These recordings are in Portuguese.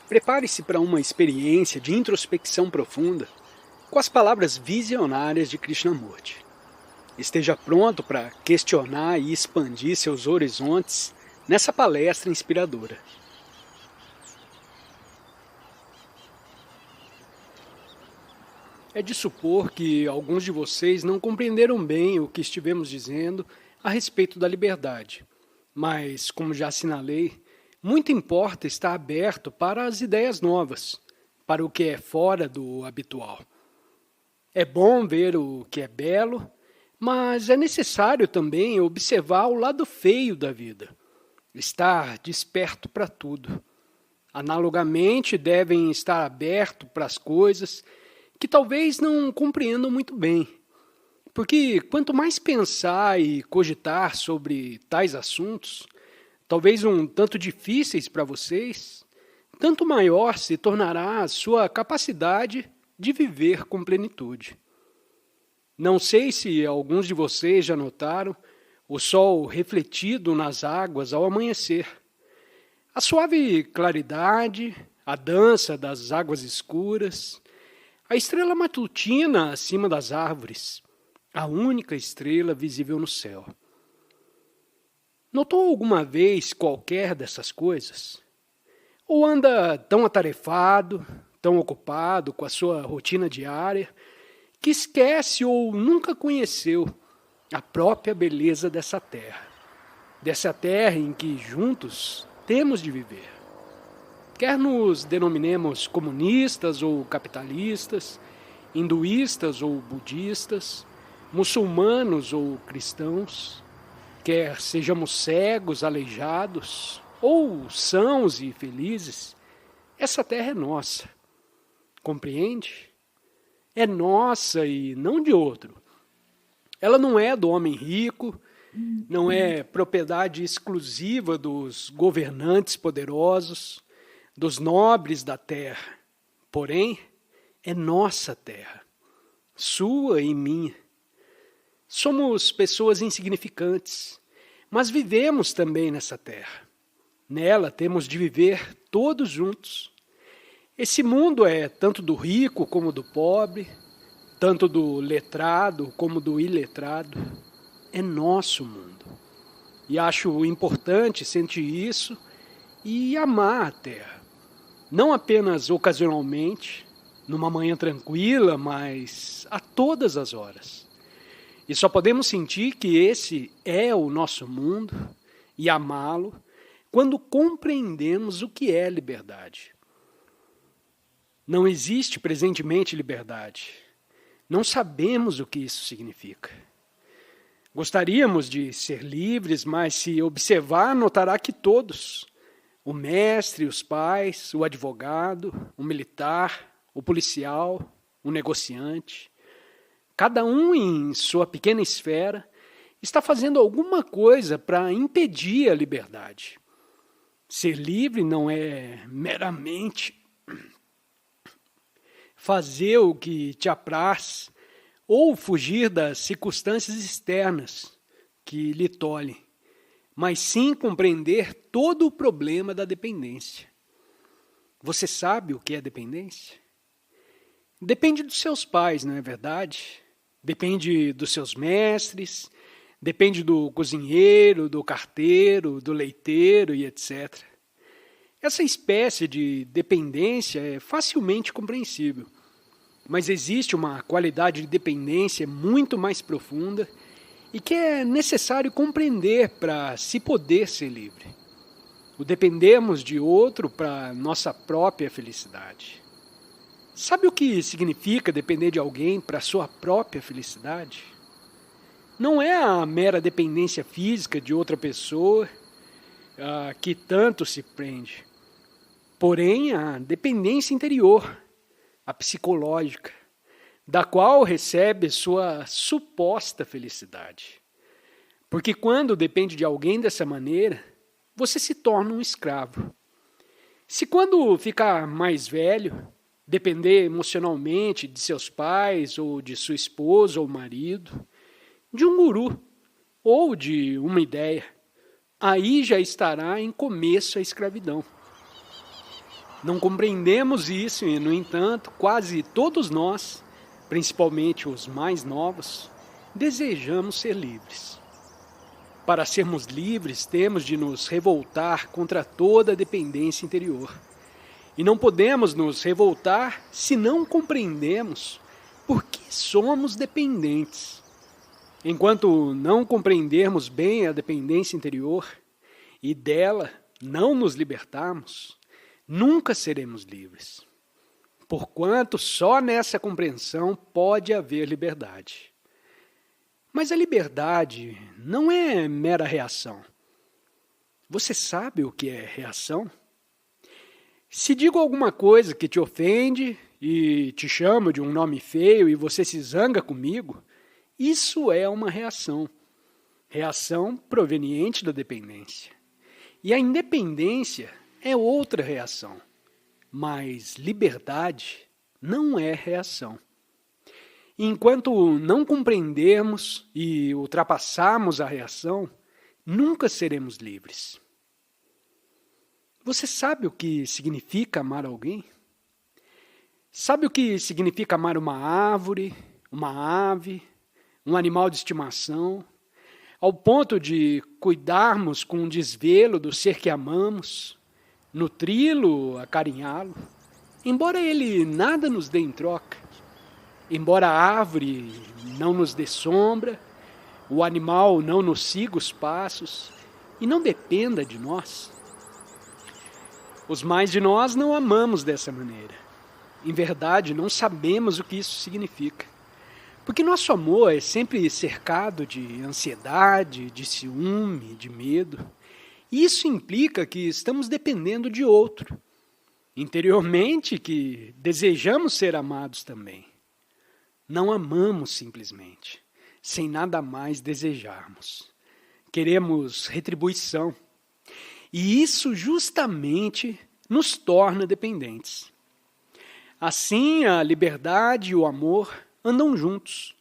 Prepare-se para uma experiência de introspecção profunda com as palavras visionárias de Krishnamurti. Esteja pronto para questionar e expandir seus horizontes nessa palestra inspiradora. É de supor que alguns de vocês não compreenderam bem o que estivemos dizendo a respeito da liberdade, mas, como já assinalei, muito importa estar aberto para as ideias novas, para o que é fora do habitual. É bom ver o que é belo, mas é necessário também observar o lado feio da vida, estar desperto para tudo. Analogamente, devem estar abertos para as coisas que talvez não compreendam muito bem, porque quanto mais pensar e cogitar sobre tais assuntos, talvez um tanto difíceis para vocês, tanto maior se tornará a sua capacidade de viver com plenitude. Não sei se alguns de vocês já notaram o sol refletido nas águas ao amanhecer. A suave claridade, a dança das águas escuras, a estrela matutina acima das árvores, a única estrela visível no céu. Notou alguma vez qualquer dessas coisas? Ou anda tão atarefado, tão ocupado com a sua rotina diária, que esquece ou nunca conheceu a própria beleza dessa terra em que juntos temos de viver? Quer nos denominemos comunistas ou capitalistas, hinduístas ou budistas, muçulmanos ou cristãos, quer sejamos cegos, aleijados, ou sãos e felizes, essa terra é nossa. Compreende? É nossa e não de outro. Ela não é do homem rico, não é propriedade exclusiva dos governantes poderosos, dos nobres da terra. Porém, é nossa terra, sua e minha. Somos pessoas insignificantes, mas vivemos também nessa terra. Nela temos de viver todos juntos. Esse mundo é tanto do rico como do pobre, tanto do letrado como do iletrado. É nosso mundo. E acho importante sentir isso e amar a terra. Não apenas ocasionalmente, numa manhã tranquila, mas a todas as horas. E só podemos sentir que esse é o nosso mundo e amá-lo quando compreendemos o que é liberdade. Não existe presentemente liberdade. Não sabemos o que isso significa. Gostaríamos de ser livres, mas se observar, notará que todos, o mestre, os pais, o advogado, o militar, o policial, o negociante, cada um em sua pequena esfera, está fazendo alguma coisa para impedir a liberdade. Ser livre não é meramente fazer o que te apraz ou fugir das circunstâncias externas que lhe tolhem, mas sim compreender todo o problema da dependência. Você sabe o que é dependência? Depende dos seus pais, não é verdade? Depende dos seus mestres, depende do cozinheiro, do carteiro, do leiteiro e etc. Essa espécie de dependência é facilmente compreensível, mas existe uma qualidade de dependência muito mais profunda e que é necessário compreender para se poder ser livre. O dependermos de outro para nossa própria felicidade. Sabe o que significa depender de alguém para sua própria felicidade? Não é a mera dependência física de outra pessoa que tanto se prende. Porém, a dependência interior, a psicológica, da qual recebe sua suposta felicidade. Porque quando depende de alguém dessa maneira, você se torna um escravo. Se quando ficar mais velho, depender emocionalmente de seus pais, ou de sua esposa ou marido, de um guru, ou de uma ideia, aí já estará em começo a escravidão. Não compreendemos isso e, no entanto, quase todos nós, principalmente os mais novos, desejamos ser livres. Para sermos livres, temos de nos revoltar contra toda a dependência interior. E não podemos nos revoltar se não compreendemos por que somos dependentes. Enquanto não compreendermos bem a dependência interior e dela não nos libertarmos, nunca seremos livres. Porquanto só nessa compreensão pode haver liberdade. Mas a liberdade não é mera reação. Você sabe o que é reação? Se digo alguma coisa que te ofende e te chamo de um nome feio e você se zanga comigo, isso é uma reação. Reação proveniente da dependência. E a independência é outra reação. Mas liberdade não é reação. Enquanto não compreendermos e ultrapassarmos a reação, nunca seremos livres. Você sabe o que significa amar alguém? Sabe o que significa amar uma árvore, uma ave, um animal de estimação, ao ponto de cuidarmos com desvelo do ser que amamos, nutri-lo, acarinhá-lo, embora ele nada nos dê em troca, embora a árvore não nos dê sombra, o animal não nos siga os passos e não dependa de nós. Os mais de nós não amamos dessa maneira. Em verdade, não sabemos o que isso significa. Porque nosso amor é sempre cercado de ansiedade, de ciúme, de medo. E isso implica que estamos dependendo de outro. Interiormente, que desejamos ser amados também. Não amamos simplesmente, sem nada mais desejarmos. Queremos retribuição. E isso justamente nos torna dependentes. Assim, a liberdade e o amor andam juntos.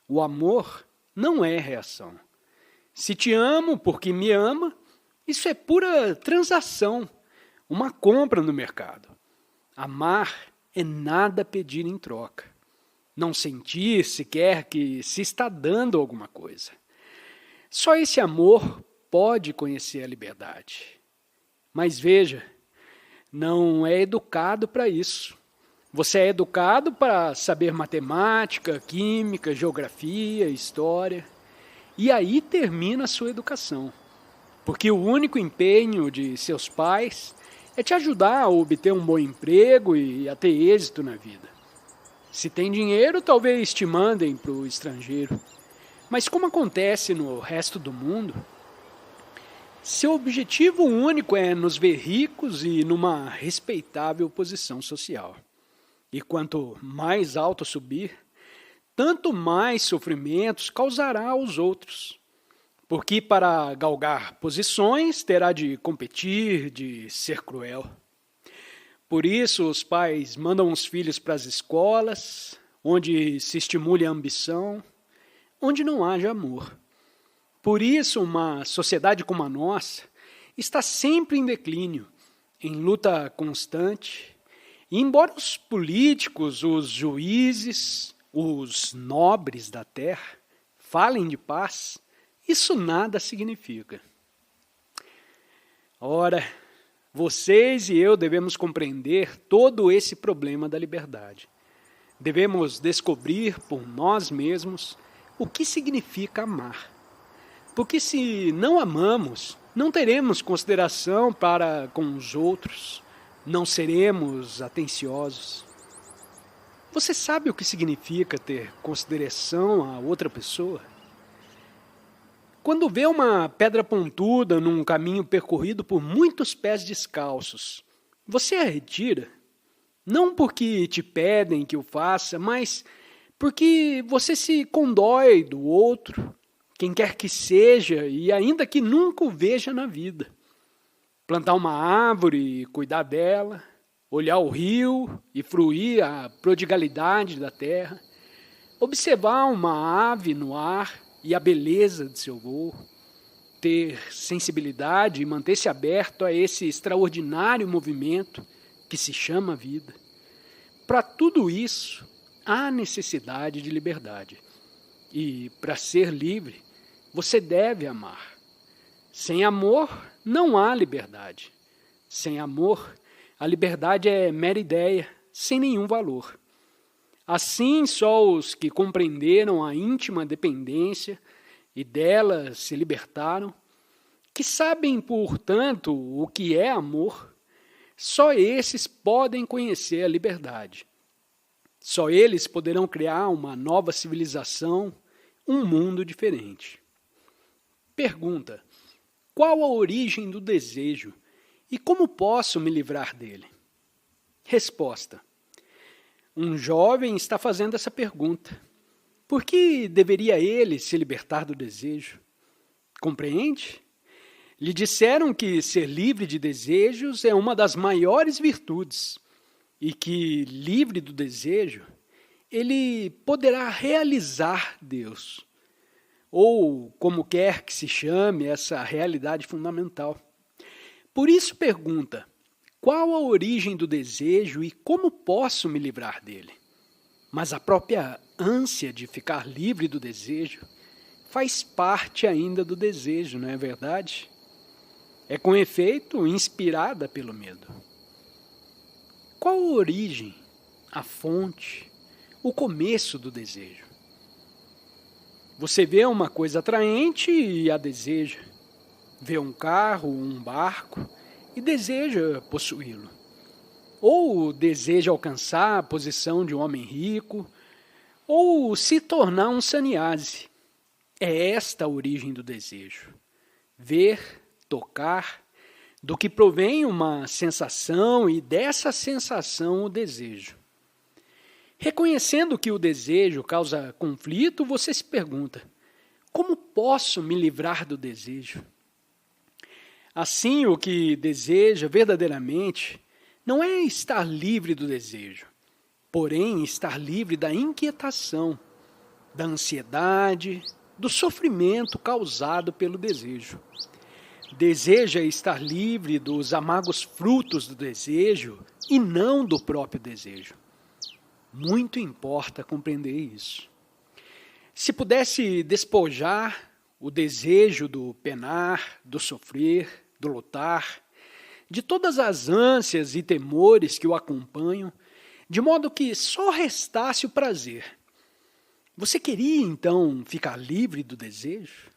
O amor não é reação. Se te amo porque me ama, isso é pura transação, uma compra no mercado. Amar é nada pedir em troca. Não sentir sequer que se está dando alguma coisa. Só esse amor pode conhecer a liberdade. Mas veja, não é educado para isso. Você é educado para saber matemática, química, geografia, história. E aí termina a sua educação. Porque o único empenho de seus pais é te ajudar a obter um bom emprego e a ter êxito na vida. Se tem dinheiro, talvez te mandem para o estrangeiro. Mas como acontece no resto do mundo, seu objetivo único é nos ver ricos e numa respeitável posição social. E quanto mais alto subir, tanto mais sofrimentos causará aos outros. Porque para galgar posições terá de competir, de ser cruel. Por isso os pais mandam os filhos para as escolas, onde se estimule a ambição, onde não haja amor. Por isso uma sociedade como a nossa está sempre em declínio, em luta constante. E embora os políticos, os juízes, os nobres da terra falem de paz, isso nada significa. Ora, vocês e eu devemos compreender todo esse problema da liberdade. Devemos descobrir por nós mesmos o que significa amar. Porque se não amamos, não teremos consideração para com os outros, não seremos atenciosos. Você sabe o que significa ter consideração a outra pessoa? Quando vê uma pedra pontuda num caminho percorrido por muitos pés descalços, você a retira? Não porque te pedem que o faça, mas porque você se condói do outro, quem quer que seja e ainda que nunca o veja na vida. Plantar uma árvore e cuidar dela, olhar o rio e fruir a prodigalidade da terra, observar uma ave no ar e a beleza de seu voo, ter sensibilidade e manter-se aberto a esse extraordinário movimento que se chama vida. Para tudo isso, há necessidade de liberdade. E, para ser livre, você deve amar. Sem amor, não há liberdade. Sem amor, a liberdade é mera ideia, sem nenhum valor. Assim, só os que compreenderam a íntima dependência e dela se libertaram, que sabem, portanto, o que é amor, só esses podem conhecer a liberdade. Só eles poderão criar uma nova civilização, um mundo diferente. Pergunta: qual a origem do desejo e como posso me livrar dele? Resposta: um jovem está fazendo essa pergunta. Por que deveria ele se libertar do desejo? Compreende? Lhe disseram que ser livre de desejos é uma das maiores virtudes e que, livre do desejo, ele poderá realizar Deus, ou como quer que se chame essa realidade fundamental. Por isso pergunta: qual a origem do desejo e como posso me livrar dele? Mas a própria ânsia de ficar livre do desejo faz parte ainda do desejo, não é verdade? É com efeito inspirada pelo medo. Qual a origem, a fonte, o começo do desejo? Você vê uma coisa atraente e a deseja. Vê um carro, um barco e deseja possuí-lo. Ou deseja alcançar a posição de um homem rico, ou se tornar um sannyasi. É esta a origem do desejo. Ver, tocar, do que provém uma sensação e dessa sensação o desejo. Reconhecendo que o desejo causa conflito, você se pergunta: como posso me livrar do desejo? Assim, o que deseja verdadeiramente não é estar livre do desejo, porém estar livre da inquietação, da ansiedade, do sofrimento causado pelo desejo. Deseja estar livre dos amargos frutos do desejo e não do próprio desejo. Muito importa compreender isso. Se pudesse despojar o desejo do penar, do sofrer, do lutar, de todas as ânsias e temores que o acompanham, de modo que só restasse o prazer, você queria então ficar livre do desejo?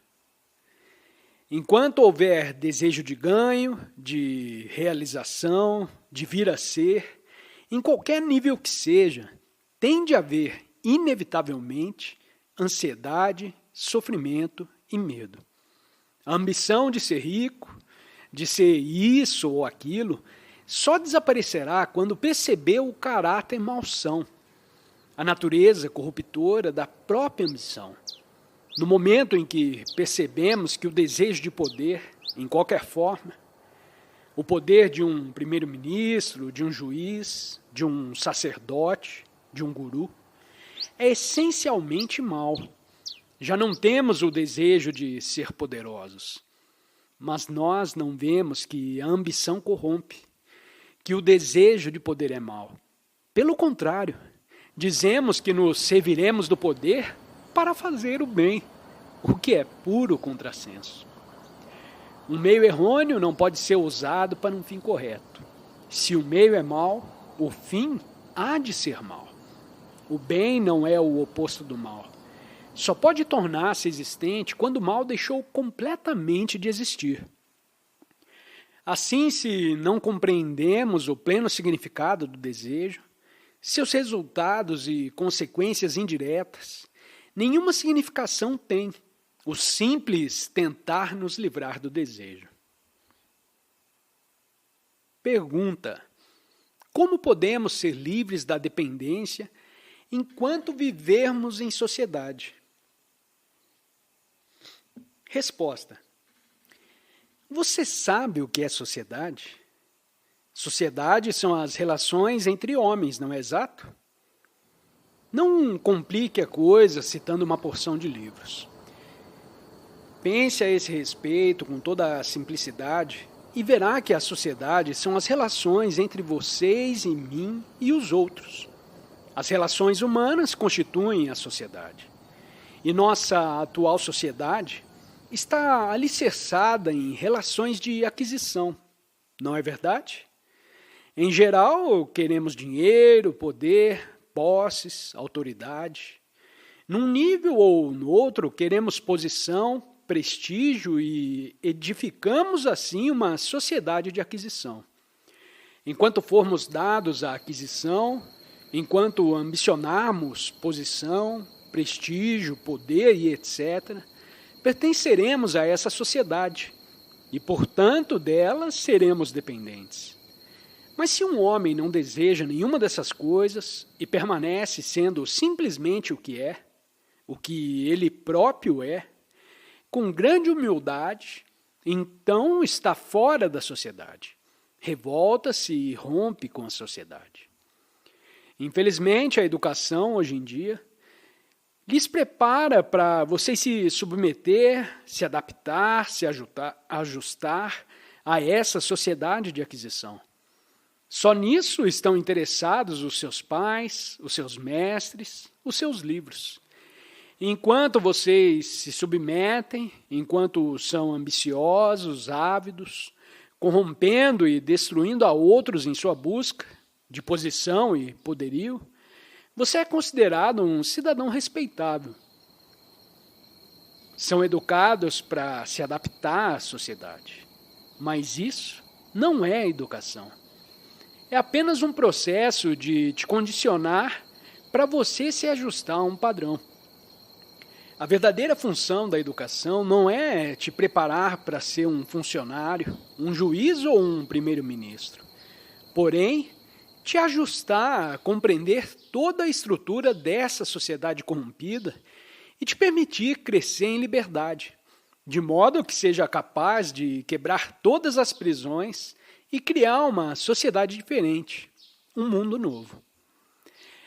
Enquanto houver desejo de ganho, de realização, de vir a ser, em qualquer nível que seja, tende a haver, inevitavelmente, ansiedade, sofrimento e medo. A ambição de ser rico, de ser isso ou aquilo, só desaparecerá quando perceber o caráter malsão, a natureza corruptora da própria ambição. No momento em que percebemos que o desejo de poder, em qualquer forma, o poder de um primeiro-ministro, de um juiz, de um sacerdote, de um guru, é essencialmente mau. Já não temos o desejo de ser poderosos, mas nós não vemos que a ambição corrompe, que o desejo de poder é mau. Pelo contrário, dizemos que nos serviremos do poder para fazer o bem, o que é puro contrassenso. Um meio errôneo não pode ser usado para um fim correto. Se o meio é mau, o fim há de ser mau. O bem não é o oposto do mal. Só pode tornar-se existente quando o mal deixou completamente de existir. Assim, se não compreendemos o pleno significado do desejo, seus resultados e consequências indiretas, nenhuma significação tem o simples tentar nos livrar do desejo. Pergunta: como podemos ser livres da dependência enquanto vivermos em sociedade? Resposta: você sabe o que é sociedade? Sociedade são as relações entre homens, não é exato? Não complique a coisa citando uma porção de livros. Pense a esse respeito com toda a simplicidade e verá que a sociedade são as relações entre vocês e mim e os outros. As relações humanas constituem a sociedade. E nossa atual sociedade está alicerçada em relações de aquisição, não é verdade? Em geral, queremos dinheiro, poder, posses, autoridade. Num nível ou no outro, queremos posição, prestígio e edificamos assim uma sociedade de aquisição. Enquanto formos dados à aquisição, enquanto ambicionarmos posição, prestígio, poder e etc., pertenceremos a essa sociedade e, portanto, dela seremos dependentes. Mas se um homem não deseja nenhuma dessas coisas e permanece sendo simplesmente o que ele próprio é, com grande humildade, então está fora da sociedade, revolta-se e rompe com a sociedade. Infelizmente, a educação, hoje em dia, lhes prepara para vocês se submeter, se adaptar, se ajustar a essa sociedade de aquisição. Só nisso estão interessados os seus pais, os seus mestres, os seus livros. Enquanto vocês se submetem, enquanto são ambiciosos, ávidos, corrompendo e destruindo a outros em sua busca de posição e poderio, você é considerado um cidadão respeitável. São educados para se adaptar à sociedade, mas isso não é educação. É apenas um processo de te condicionar para você se ajustar a um padrão. A verdadeira função da educação não é te preparar para ser um funcionário, um juiz ou um primeiro-ministro. Porém, te ajustar a compreender toda a estrutura dessa sociedade corrompida e te permitir crescer em liberdade, de modo que seja capaz de quebrar todas as prisões e criar uma sociedade diferente, um mundo novo.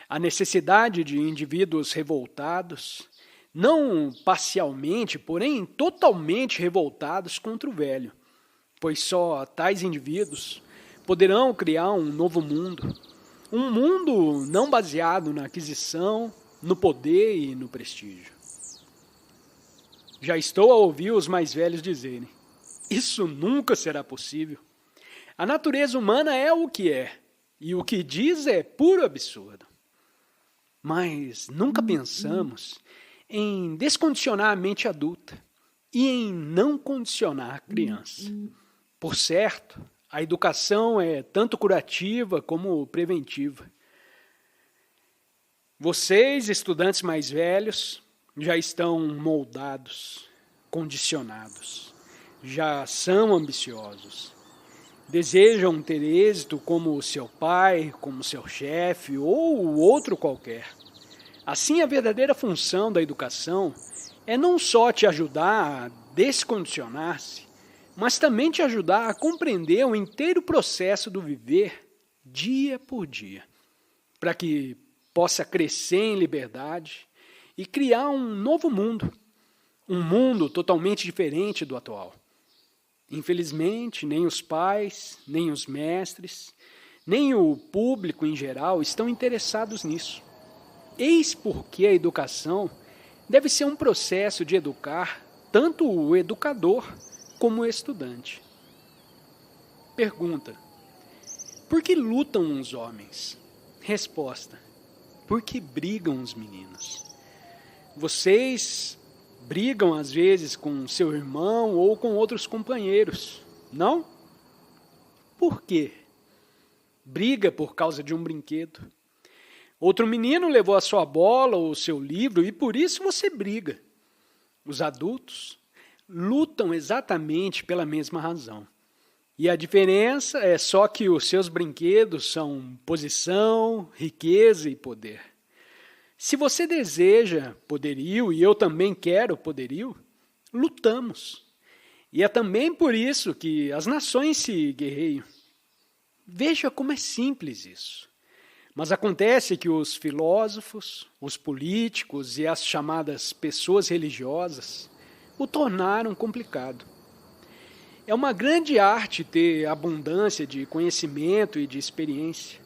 A necessidade de indivíduos revoltados, não parcialmente, porém totalmente revoltados contra o velho, pois só tais indivíduos poderão criar um novo mundo, um mundo não baseado na aquisição, no poder e no prestígio. Já estou a ouvir os mais velhos dizerem: isso nunca será possível. A natureza humana é o que é, e o que diz é puro absurdo. Mas nunca pensamos em descondicionar a mente adulta e em não condicionar a criança. Por certo, a educação é tanto curativa como preventiva. Vocês, estudantes mais velhos, já estão moldados, condicionados, já são ambiciosos. Desejam ter êxito como seu pai, como seu chefe ou outro qualquer. Assim, a verdadeira função da educação é não só te ajudar a descondicionar-se, mas também te ajudar a compreender o inteiro processo do viver dia por dia, para que possa crescer em liberdade e criar um novo mundo, um mundo totalmente diferente do atual. Infelizmente, nem os pais, nem os mestres, nem o público em geral estão interessados nisso. Eis porque a educação deve ser um processo de educar tanto o educador como o estudante. Pergunta: por que lutam os homens? Resposta: porque brigam os meninos. Vocês brigam às vezes com seu irmão ou com outros companheiros, não? Por quê? Briga por causa de um brinquedo. Outro menino levou a sua bola ou o seu livro e por isso você briga. Os adultos lutam exatamente pela mesma razão. E a diferença é só que os seus brinquedos são posição, riqueza e poder. Se você deseja poderio e eu também quero poderio, lutamos. E é também por isso que as nações se guerreiam. Veja como é simples isso. Mas acontece que os filósofos, os políticos e as chamadas pessoas religiosas o tornaram complicado. É uma grande arte ter abundância de conhecimento e de experiência,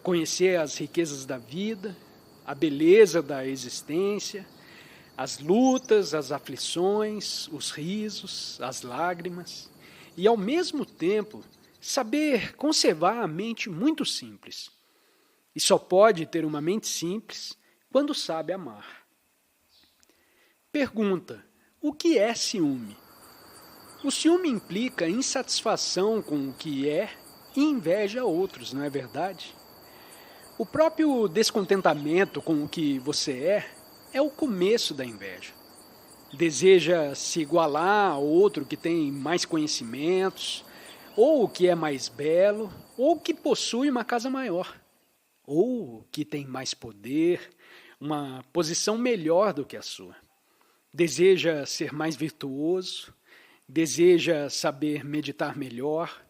conhecer as riquezas da vida, a beleza da existência, as lutas, as aflições, os risos, as lágrimas, e ao mesmo tempo saber conservar a mente muito simples. E só pode ter uma mente simples quando sabe amar. Pergunta: o que é ciúme? O ciúme implica insatisfação com o que é e inveja a outros, não é verdade? O próprio descontentamento com o que você é o começo da inveja. Deseja se igualar a outro que tem mais conhecimentos, ou que é mais belo, ou que possui uma casa maior, ou que tem mais poder, uma posição melhor do que a sua. Deseja ser mais virtuoso, deseja saber meditar melhor,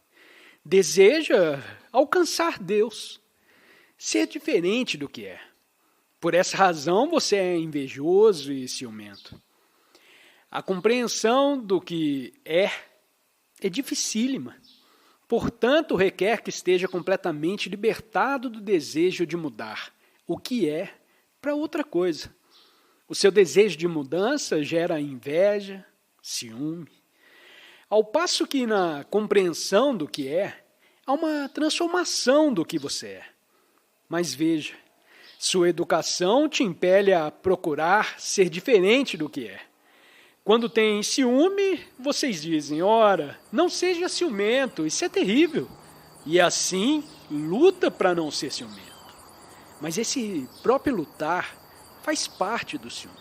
deseja alcançar Deus, ser diferente do que é. Por essa razão você é invejoso e ciumento. A compreensão do que é dificílima. Portanto, requer que esteja completamente libertado do desejo de mudar o que é para outra coisa. O seu desejo de mudança gera inveja, ciúme. Ao passo que na compreensão do que é, há uma transformação do que você é. Mas veja, sua educação te impele a procurar ser diferente do que é. Quando tem ciúme, vocês dizem: ora, não seja ciumento, isso é terrível. E assim, luta para não ser ciumento. Mas esse próprio lutar faz parte do ciúme,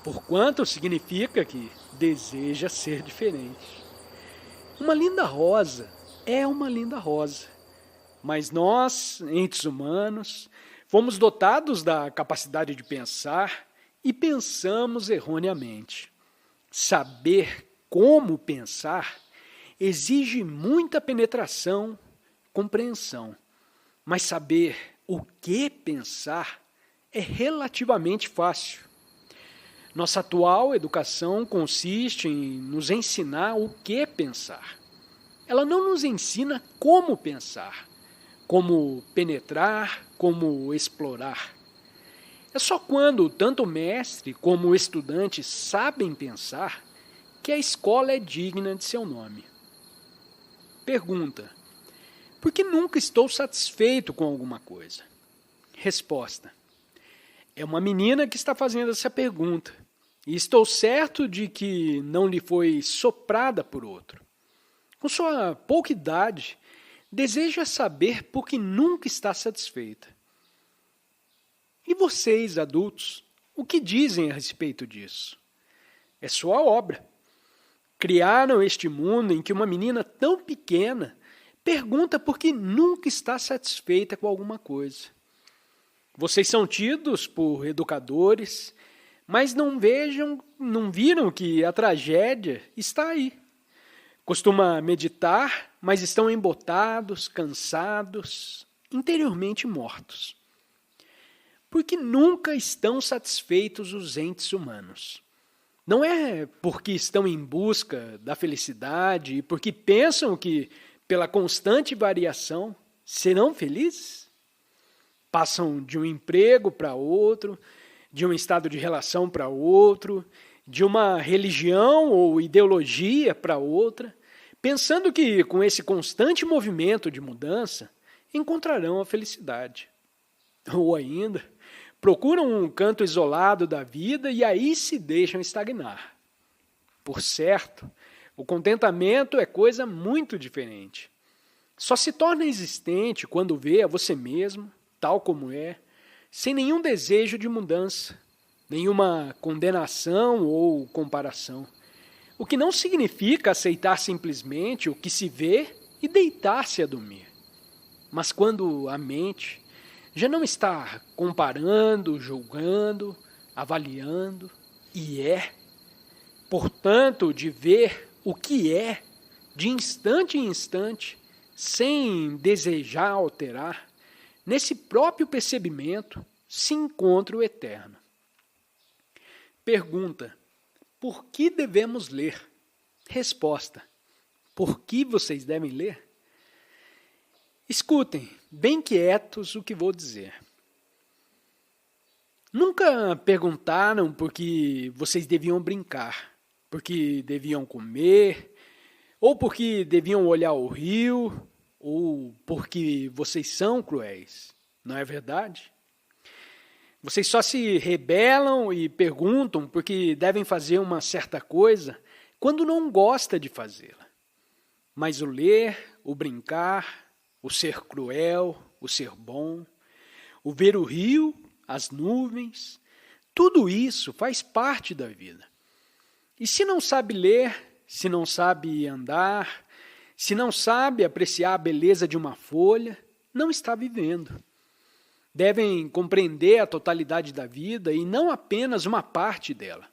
porquanto significa que deseja ser diferente. Uma linda rosa é uma linda rosa, mas nós, entes humanos, fomos dotados da capacidade de pensar e pensamos erroneamente. Saber como pensar exige muita penetração, compreensão, mas saber o que pensar é relativamente fácil. Nossa atual educação consiste em nos ensinar o que pensar. Ela não nos ensina como pensar, como penetrar, como explorar. É só quando tanto o mestre como o estudante sabem pensar que a escola é digna de seu nome. Pergunta: por que nunca estou satisfeito com alguma coisa? Resposta: é uma menina que está fazendo essa pergunta, e estou certo de que não lhe foi soprada por outro. Com sua pouca idade, deseja saber por que nunca está satisfeita. E vocês, adultos, o que dizem a respeito disso? É sua obra. Criaram este mundo em que uma menina tão pequena pergunta por que nunca está satisfeita com alguma coisa. Vocês são tidos por educadores, mas não viram que a tragédia está aí. Costuma meditar, mas estão embotados, cansados, interiormente mortos. Porque nunca estão satisfeitos os entes humanos. Não é porque estão em busca da felicidade e porque pensam que, pela constante variação, serão felizes? Passam de um emprego para outro, de um estado de relação para outro, de uma religião ou ideologia para outra, pensando que, com esse constante movimento de mudança, encontrarão a felicidade. Ou ainda, procuram um canto isolado da vida e aí se deixam estagnar. Por certo, o contentamento é coisa muito diferente. Só se torna existente quando vê a você mesmo, tal como é, sem nenhum desejo de mudança, nenhuma condenação ou comparação. O que não significa aceitar simplesmente o que se vê e deitar-se a dormir. Mas quando a mente já não está comparando, julgando, avaliando, e é, portanto, de ver o que é, de instante em instante, sem desejar alterar, nesse próprio percebimento se encontra o eterno. Pergunta: por que devemos ler? Resposta: por que vocês devem ler? Escutem, bem quietos, o que vou dizer. Nunca perguntaram por que vocês deviam brincar, por que deviam comer, ou por que deviam olhar o rio, ou porque vocês são cruéis, não é verdade? Vocês só se rebelam e perguntam por que devem fazer uma certa coisa quando não gosta de fazê-la. Mas o ler, o brincar, o ser cruel, o ser bom, o ver o rio, as nuvens, tudo isso faz parte da vida. E se não sabe ler, se não sabe andar, se não sabe apreciar a beleza de uma folha, não está vivendo. Devem compreender a totalidade da vida e não apenas uma parte dela.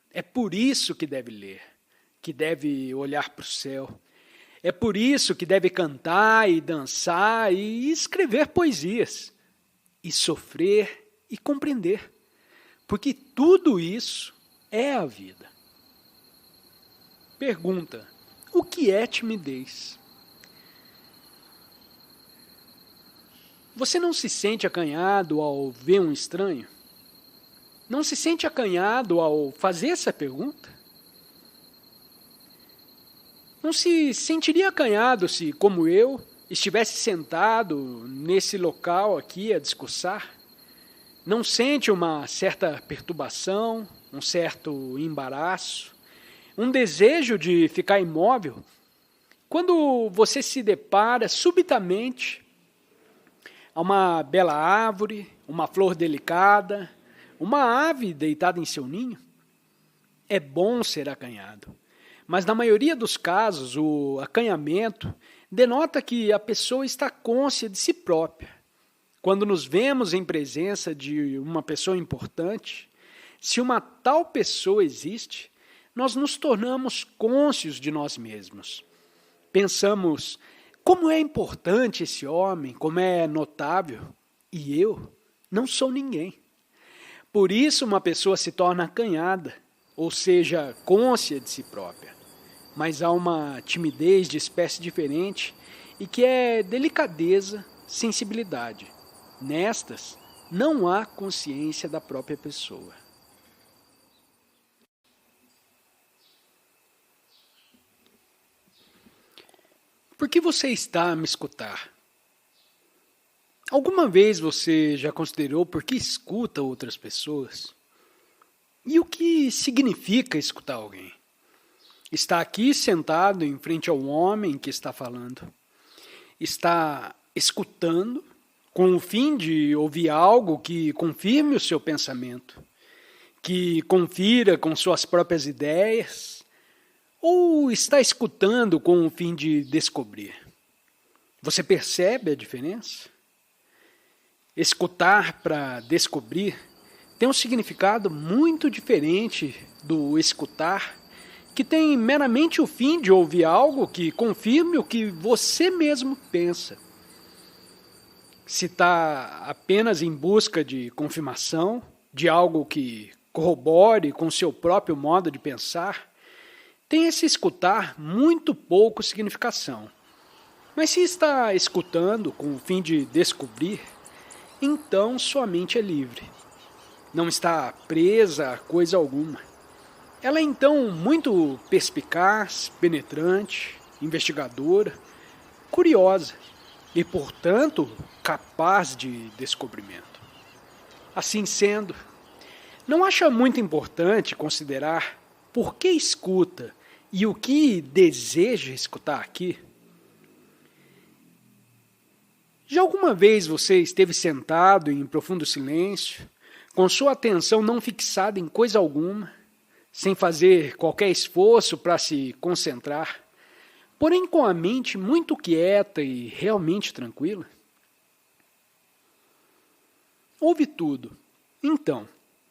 É por isso que deve ler, que deve olhar para o céu. É por isso que deve cantar e dançar e escrever poesias, e sofrer e compreender, porque tudo isso é a vida. Pergunta: o que é timidez? Você não se sente acanhado ao ver um estranho? Não se sente acanhado ao fazer essa pergunta? Não se sentiria acanhado se, como eu, estivesse sentado nesse local aqui a discursar? Não sente uma certa perturbação, um certo embaraço, um desejo de ficar imóvel, quando você se depara subitamente a uma bela árvore, uma flor delicada, uma ave deitada em seu ninho? É bom ser acanhado, mas na maioria dos casos o acanhamento denota que a pessoa está cônscia de si própria. Quando nos vemos em presença de uma pessoa importante, se uma tal pessoa existe, nós nos tornamos cônscios de nós mesmos. Pensamos: como é importante esse homem, como é notável, e eu não sou ninguém. Por isso uma pessoa se torna acanhada, ou seja, cônscia de si própria. Mas há uma timidez de espécie diferente e que é delicadeza, sensibilidade. Nestas, não há consciência da própria pessoa. Por que você está a me escutar? Alguma vez você já considerou por que escuta outras pessoas? E o que significa escutar alguém? Está aqui sentado em frente ao homem que está falando. Está escutando com o fim de ouvir algo que confirme o seu pensamento, que confira com suas próprias ideias, ou está escutando com o fim de descobrir? Você percebe a diferença? Escutar para descobrir tem um significado muito diferente do escutar, que tem meramente o fim de ouvir algo que confirme o que você mesmo pensa. Se está apenas em busca de confirmação, de algo que corrobore com seu próprio modo de pensar, tem esse escutar muito pouco significação. Mas se está escutando com o fim de descobrir, então sua mente é livre. Não está presa a coisa alguma. Ela é então muito perspicaz, penetrante, investigadora, curiosa e, portanto, capaz de descobrimento. Assim sendo, não acha muito importante considerar por que escuta e o que deseja escutar aqui? Já alguma vez você esteve sentado em profundo silêncio, com sua atenção não fixada em coisa alguma, sem fazer qualquer esforço para se concentrar, porém com a mente muito quieta e realmente tranquila? Ouve tudo. Então,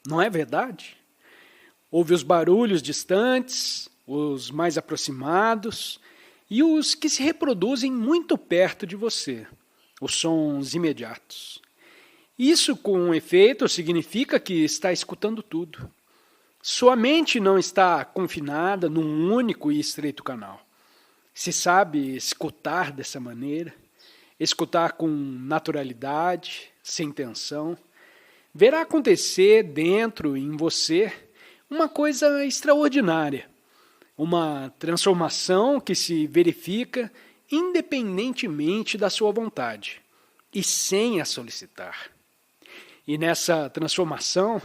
não é verdade? Ouve os barulhos distantes, os mais aproximados e os que se reproduzem muito perto de você, os sons imediatos. Isso, com efeito, significa que está escutando tudo. Sua mente não está confinada num único e estreito canal. se sabe escutar dessa maneira, escutar com naturalidade, sem tensão, verá acontecer dentro, em você, uma coisa extraordinária, uma transformação que se verifica independentemente da sua vontade e sem a solicitar. E nessa transformação,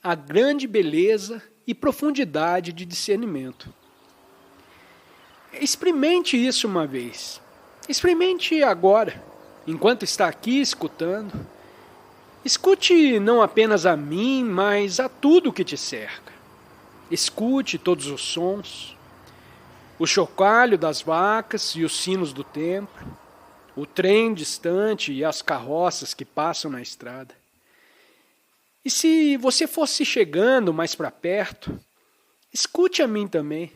há grande beleza e profundidade de discernimento. Experimente isso uma vez. Experimente agora, enquanto está aqui escutando. Escute não apenas a mim, mas a tudo que te cerca. Escute todos os sons, o chocalho das vacas e os sinos do templo, o trem distante e as carroças que passam na estrada. E se você fosse chegando mais para perto, escute a mim também.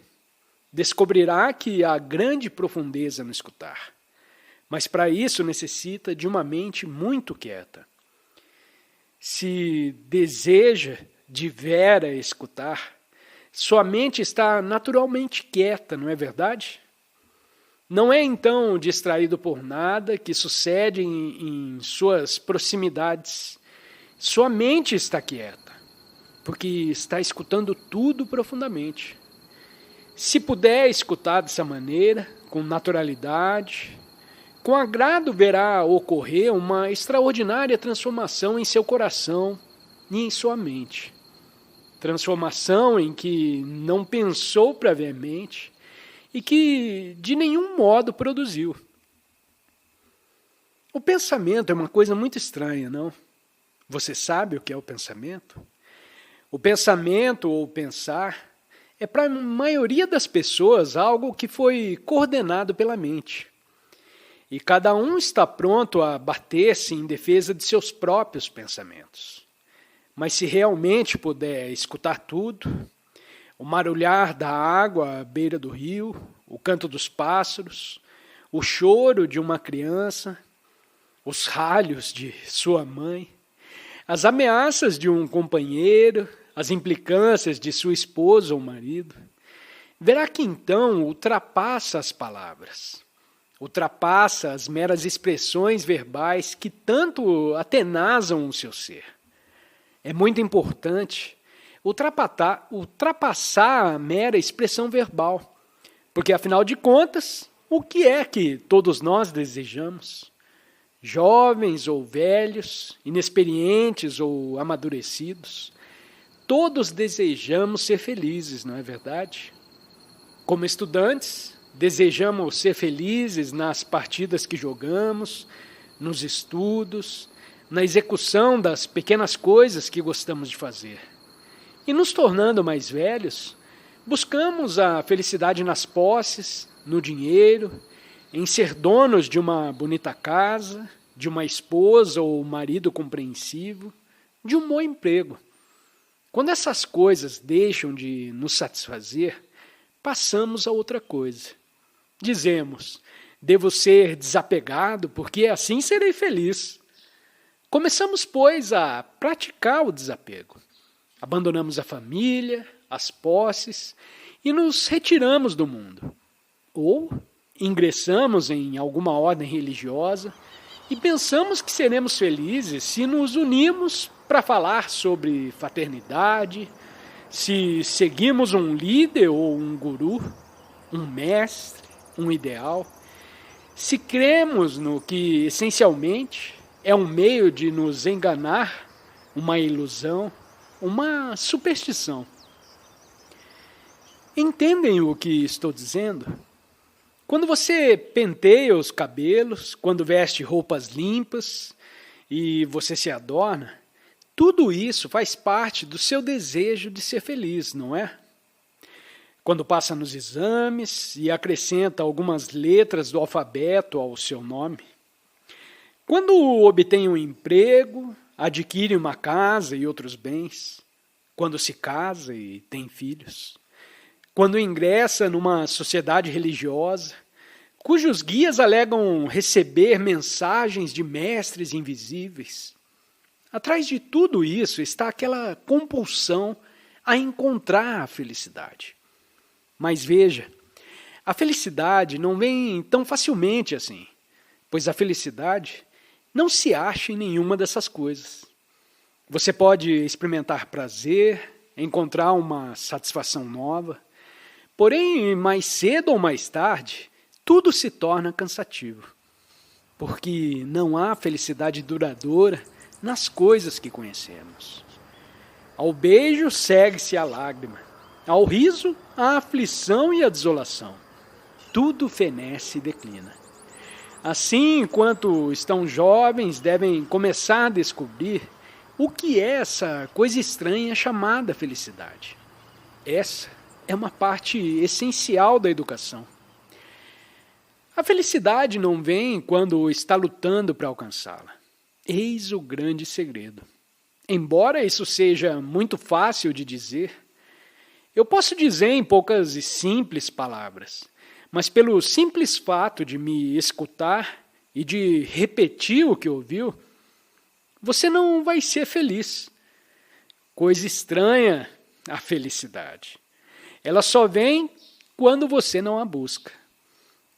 Descobrirá que há grande profundeza no escutar. Mas para isso necessita de uma mente muito quieta. Se deseja de vera escutar, sua mente está naturalmente quieta, não é verdade? Não é então distraído por nada que sucede em suas proximidades. Sua mente está quieta, porque está escutando tudo profundamente. Se puder escutar dessa maneira, com naturalidade, com agrado verá ocorrer uma extraordinária transformação em seu coração e em sua mente. Transformação em que não pensou previamente e que de nenhum modo produziu. O pensamento é uma coisa muito estranha, não? Você sabe o que é o pensamento? O pensamento ou pensar é para a maioria das pessoas algo que foi coordenado pela mente. E cada um está pronto a bater-se em defesa de seus próprios pensamentos. Mas se realmente puder escutar tudo, o marulhar da água à beira do rio, o canto dos pássaros, o choro de uma criança, os ralhos de sua mãe, as ameaças de um companheiro, as implicâncias de sua esposa ou marido, verá que então ultrapassa as palavras, ultrapassa as meras expressões verbais que tanto atenazam o seu ser. É muito importante ultrapassar a mera expressão verbal, porque afinal de contas, o que é que todos nós desejamos? Jovens ou velhos, inexperientes ou amadurecidos, todos desejamos ser felizes, não é verdade? Como estudantes, desejamos ser felizes nas partidas que jogamos, nos estudos, na execução das pequenas coisas que gostamos de fazer. E nos tornando mais velhos, buscamos a felicidade nas posses, no dinheiro, em ser donos de uma bonita casa, de uma esposa ou marido compreensivo, de um bom emprego. Quando essas coisas deixam de nos satisfazer, passamos a outra coisa. Dizemos, devo ser desapegado, porque assim serei feliz. Começamos, pois, a praticar o desapego. Abandonamos a família, as posses e nos retiramos do mundo. Ou ingressamos em alguma ordem religiosa e pensamos que seremos felizes se nos unirmos para falar sobre fraternidade, se seguimos um líder ou um guru, um mestre, um ideal, se cremos no que essencialmente é um meio de nos enganar, uma ilusão, uma superstição. Entendem o que estou dizendo? Quando você penteia os cabelos, quando veste roupas limpas e você se adorna, tudo isso faz parte do seu desejo de ser feliz, não é? Quando passa nos exames e acrescenta algumas letras do alfabeto ao seu nome. Quando obtém um emprego, adquire uma casa e outros bens. Quando se casa e tem filhos. Quando ingressa numa sociedade religiosa, cujos guias alegam receber mensagens de mestres invisíveis. Atrás de tudo isso está aquela compulsão a encontrar a felicidade. Mas veja, A felicidade não vem tão facilmente assim, pois a felicidade não se acha em nenhuma dessas coisas. Você pode experimentar prazer, encontrar uma satisfação nova, porém, mais cedo ou mais tarde, tudo se torna cansativo, porque não há felicidade duradoura nas coisas que conhecemos. Ao beijo segue-se a lágrima, ao riso a aflição e a desolação. Tudo fenece e declina. Assim, enquanto estão jovens, devem começar a descobrir o que é essa coisa estranha chamada felicidade. Essa é uma parte essencial da educação. A felicidade não vem quando está lutando para alcançá-la. Eis o grande segredo. Embora isso seja muito fácil de dizer, eu posso dizer em poucas e simples palavras, mas pelo simples fato de me escutar e de repetir o que ouviu, você não vai ser feliz. Coisa estranha, a felicidade. Ela só vem quando você não a busca.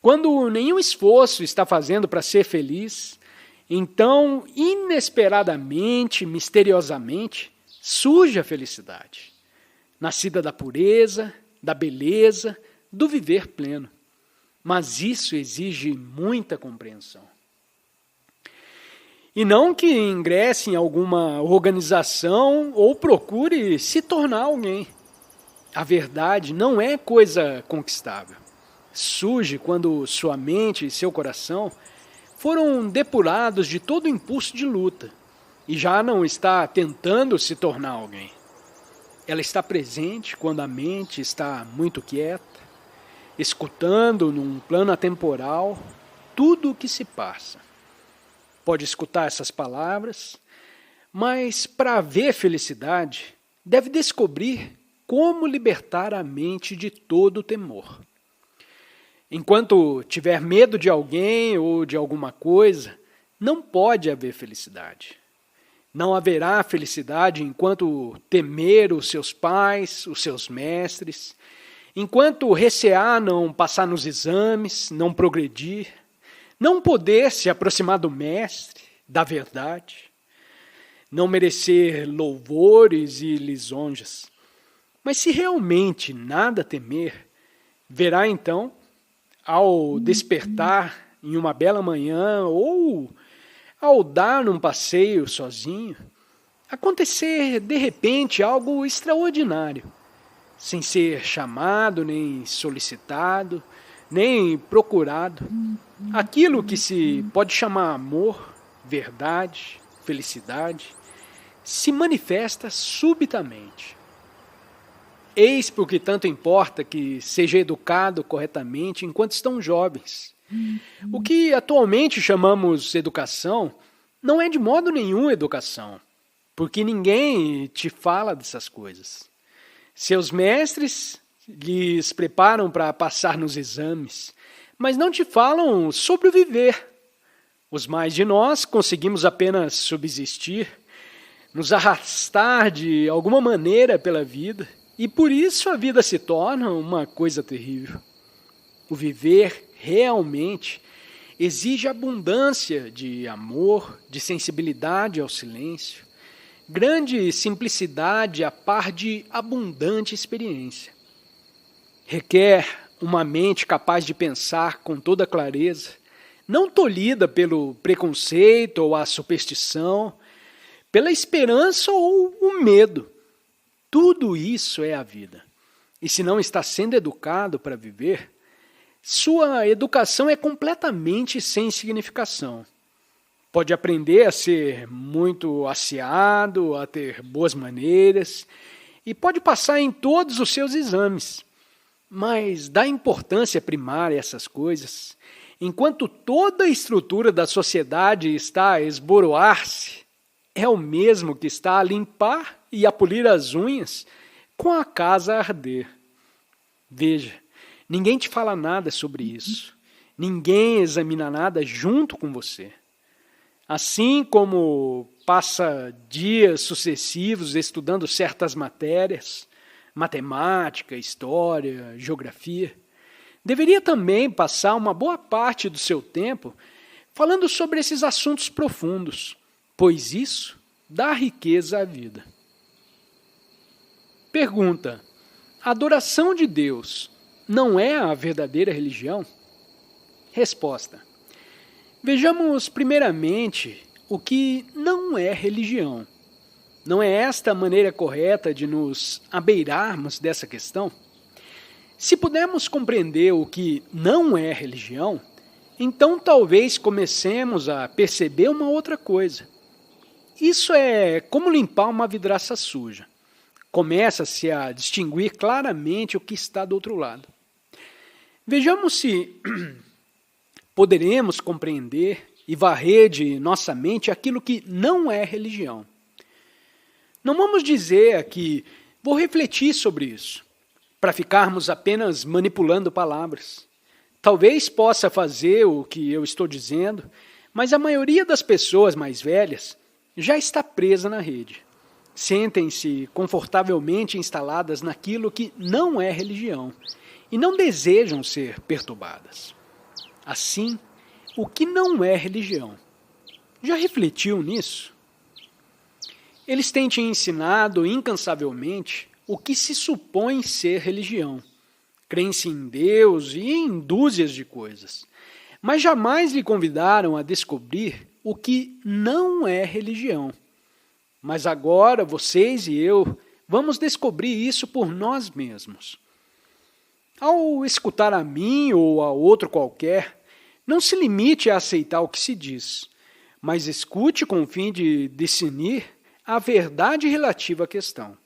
Quando nenhum esforço está fazendo para ser feliz, então, inesperadamente, misteriosamente, surge a felicidade, nascida da pureza, da beleza, do viver pleno. Mas isso exige muita compreensão. E não que ingresse em alguma organização ou procure se tornar alguém. A verdade não é coisa conquistável. Surge quando sua mente e seu coração foram depurados de todo impulso de luta e já não está tentando se tornar alguém. Ela está presente quando a mente está muito quieta, escutando num plano atemporal tudo o que se passa. Pode escutar essas palavras, mas para haver felicidade, deve descobrir como libertar a mente de todo o temor. Enquanto tiver medo de alguém ou de alguma coisa, não pode haver felicidade. Não haverá felicidade enquanto temer os seus pais, os seus mestres, enquanto recear não passar nos exames, não progredir, não poder se aproximar do mestre, da verdade, não merecer louvores e lisonjas. Mas se realmente nada temer, verá então, ao despertar em uma bela manhã ou ao dar num passeio sozinho, acontecer de repente algo extraordinário, sem ser chamado, nem solicitado, nem procurado. Aquilo que se pode chamar amor, verdade, felicidade, se manifesta subitamente. Eis porque tanto importa que seja educado corretamente enquanto estão jovens. O que atualmente chamamos educação não é de modo nenhum educação, porque ninguém te fala dessas coisas. Seus mestres lhes preparam para passar nos exames, mas não te falam sobre o viver. Os mais de nós conseguimos apenas subsistir, nos arrastar de alguma maneira pela vida, e por isso a vida se torna uma coisa terrível. O viver realmente exige abundância de amor, de sensibilidade ao silêncio, grande simplicidade a par de abundante experiência. Requer uma mente capaz de pensar com toda clareza, não tolhida pelo preconceito ou a superstição, pela esperança ou o medo. Tudo isso é a vida. E se não está sendo educado para viver, sua educação é completamente sem significação. Pode aprender a ser muito asseado, a ter boas maneiras, e pode passar em todos os seus exames. Mas dá importância primária a essas coisas, enquanto toda a estrutura da sociedade está a esboroar-se, é o mesmo que está a limpar e a polir as unhas com a casa a arder. Veja, ninguém te fala nada sobre isso. Ninguém examina nada junto com você. Assim como passa dias sucessivos estudando certas matérias, matemática, história, geografia, deveria também passar uma boa parte do seu tempo falando sobre esses assuntos profundos, pois isso dá riqueza à vida. Pergunta: a adoração de Deus não é a verdadeira religião? Resposta: vejamos primeiramente o que não é religião. Não é esta a maneira correta de nos abeirarmos dessa questão? Se pudermos compreender o que não é religião, então talvez comecemos a perceber uma outra coisa. Isso é como limpar uma vidraça suja. Começa-se a distinguir claramente o que está do outro lado. Vejamos se poderemos compreender e varrer de nossa mente aquilo que não é religião. Não vamos dizer aqui, vou refletir sobre isso, para ficarmos apenas manipulando palavras. Talvez possa fazer o que eu estou dizendo, mas a maioria das pessoas mais velhas já está presa na rede. Sentem-se confortavelmente instaladas naquilo que não é religião e não desejam ser perturbadas. Assim, o que não é religião? Já refletiu nisso? Eles têm te ensinado incansavelmente o que se supõe ser religião. Creem-se em Deus e em dúzias de coisas, mas jamais lhe convidaram a descobrir o que não é religião. Mas agora vocês e eu vamos descobrir isso por nós mesmos. Ao escutar a mim ou a outro qualquer, não se limite a aceitar o que se diz, mas escute com o fim de discernir a verdade relativa à questão.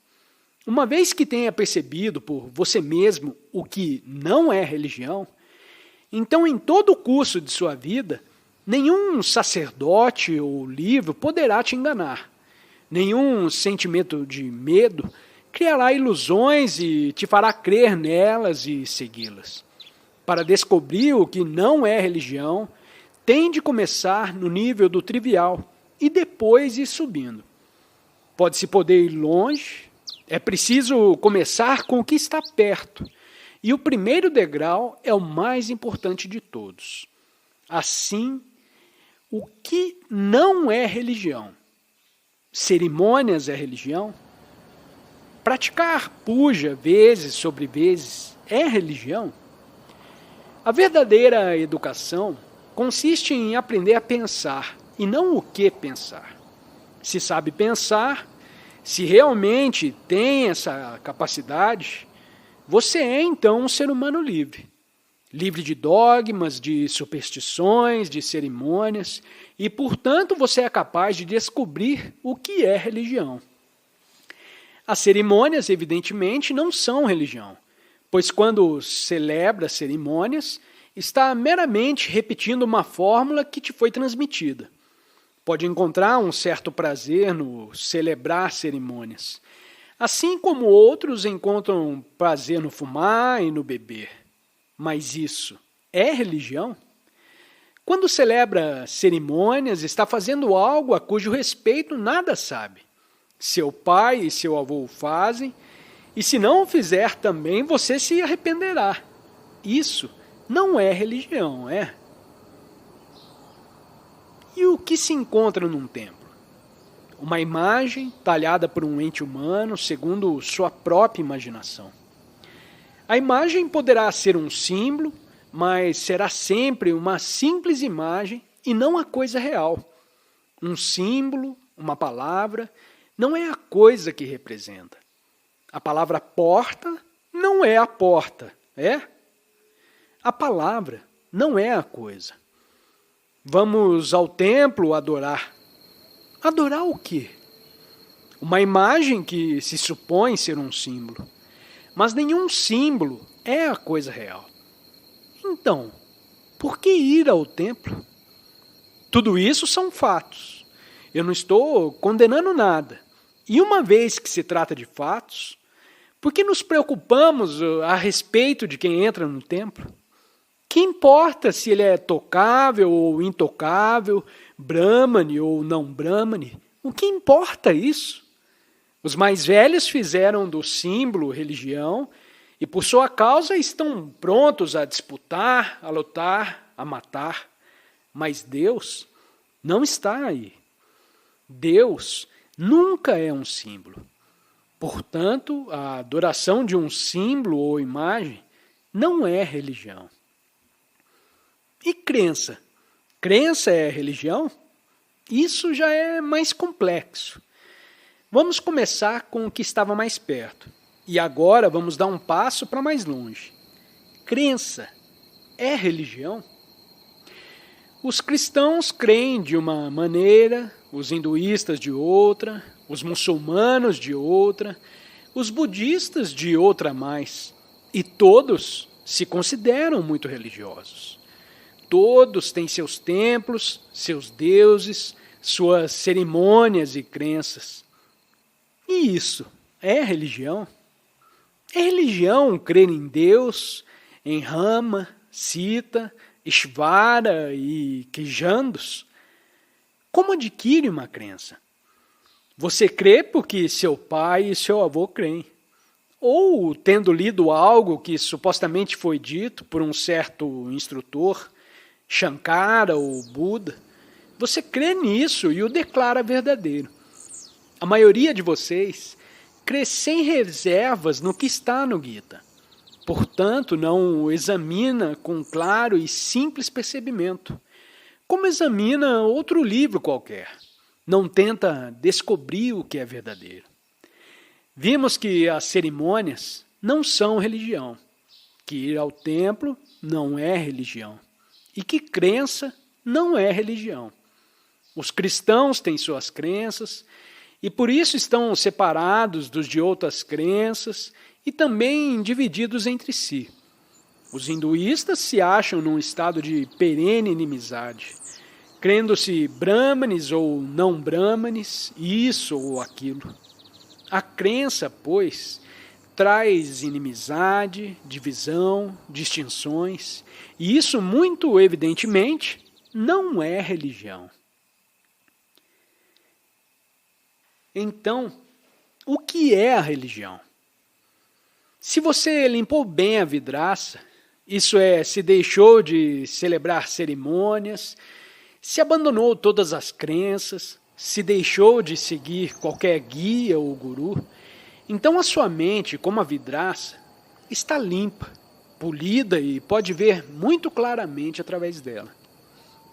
Uma vez que tenha percebido por você mesmo o que não é religião, então em todo o curso de sua vida, nenhum sacerdote ou livro poderá te enganar. Nenhum sentimento de medo criará ilusões e te fará crer nelas e segui-las. Para descobrir o que não é religião, tem de começar no nível do trivial e depois ir subindo. Pode-se poder ir longe, é preciso começar com o que está perto. E o primeiro degrau é o mais importante de todos. Assim, o que não é religião? Cerimônias é religião? Praticar puja vezes sobre vezes é religião? A verdadeira educação consiste em aprender a pensar e não o que pensar. Se sabe pensar, se realmente tem essa capacidade, você é então um ser humano livre. Livre de dogmas, de superstições, de cerimônias, e, portanto, você é capaz de descobrir o que é religião. As cerimônias, evidentemente, não são religião, pois quando celebra cerimônias, está meramente repetindo uma fórmula que te foi transmitida. Pode encontrar um certo prazer no celebrar cerimônias, assim como outros encontram prazer no fumar e no beber. Mas isso é religião? Quando celebra cerimônias, está fazendo algo a cujo respeito nada sabe. Seu pai e seu avô o fazem, e se não o fizer também, você se arrependerá. Isso não é religião, é? E o que se encontra num templo? Uma imagem talhada por um ente humano segundo sua própria imaginação. A imagem poderá ser um símbolo, mas será sempre uma simples imagem e não a coisa real. Um símbolo, uma palavra, não é a coisa que representa. A palavra porta não é a porta, é? A palavra não é a coisa. Vamos ao templo adorar. Adorar o quê? Uma imagem que se supõe ser um símbolo. Mas nenhum símbolo é a coisa real. Então, por que ir ao templo? Tudo isso são fatos. Eu não estou condenando nada. E uma vez que se trata de fatos, por que nos preocupamos a respeito de quem entra no templo? Que importa se ele é tocável ou intocável, brahmane ou não brahmane? O que importa isso? Os mais velhos fizeram do símbolo religião e por sua causa estão prontos a disputar, a lutar, a matar. Mas Deus não está aí. Deus nunca é um símbolo. Portanto, a adoração de um símbolo ou imagem não é religião. E crença? Crença é religião? Isso já é mais complexo. Vamos começar com o que estava mais perto. E agora vamos dar um passo para mais longe. Crença é religião? Os cristãos creem de uma maneira, os hinduístas de outra, os muçulmanos de outra, os budistas de outra mais. E todos se consideram muito religiosos. Todos têm seus templos, seus deuses, suas cerimônias e crenças. E isso é religião? É religião crer em Deus, em Rama, Sita, Ishvara e Quijandos? Como adquire uma crença? Você crê porque seu pai e seu avô creem. Ou tendo lido algo que supostamente foi dito por um certo instrutor, Shankara ou Buda, você crê nisso e o declara verdadeiro. A maioria de vocês crê sem reservas no que está no Gita. Portanto, não o examina com claro e simples percebimento, como examina outro livro qualquer. Não tenta descobrir o que é verdadeiro. Vimos que as cerimônias não são religião, que ir ao templo não é religião e que crença não é religião. Os cristãos têm suas crenças e por isso estão separados dos de outras crenças e também divididos entre si. Os hinduístas se acham num estado de perene inimizade, crendo-se brahmanes ou não brahmanes, isso ou aquilo. A crença, pois, traz inimizade, divisão, distinções, e isso, muito evidentemente, não é religião. Então, o que é a religião? Se você limpou bem a vidraça, isso é, se deixou de celebrar cerimônias, se abandonou todas as crenças, se deixou de seguir qualquer guia ou guru, então a sua mente, como a vidraça, está limpa, polida e pode ver muito claramente através dela.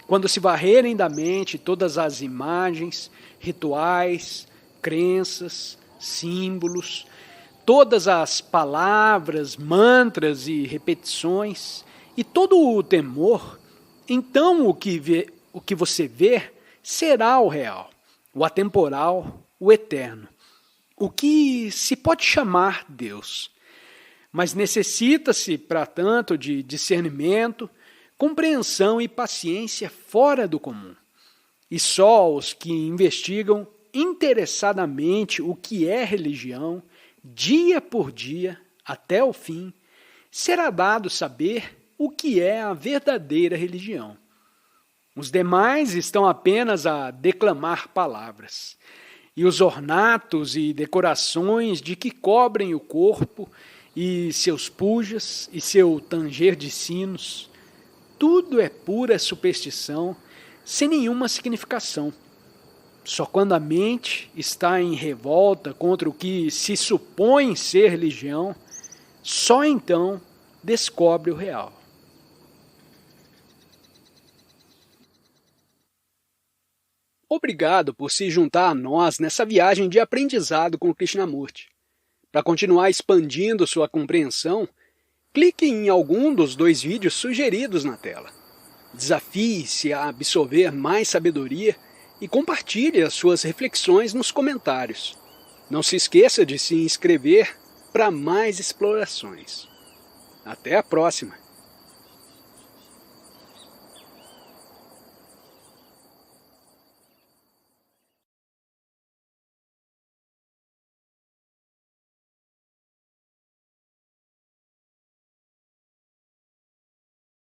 Quando se varrerem da mente todas as imagens, rituais, crenças, símbolos, todas as palavras, mantras e repetições, e todo o temor, então o que você vê será o real, o atemporal, o eterno, o que se pode chamar Deus. Mas necessita-se, para tanto, de discernimento, compreensão e paciência fora do comum. E só os que investigam interessadamente o que é religião, dia por dia, até o fim, será dado saber o que é a verdadeira religião. Os demais estão apenas a declamar palavras, e os ornatos e decorações de que cobrem o corpo, e seus pujas, e seu tanger de sinos, tudo é pura superstição, sem nenhuma significação. Só quando a mente está em revolta contra o que se supõe ser religião, só então descobre o real. Obrigado por se juntar a nós nessa viagem de aprendizado com Krishnamurti. Para continuar expandindo sua compreensão, clique em algum dos 2 vídeos sugeridos na tela. Desafie-se a absorver mais sabedoria e compartilhe as suas reflexões nos comentários. Não se esqueça de se inscrever para mais explorações. Até a próxima!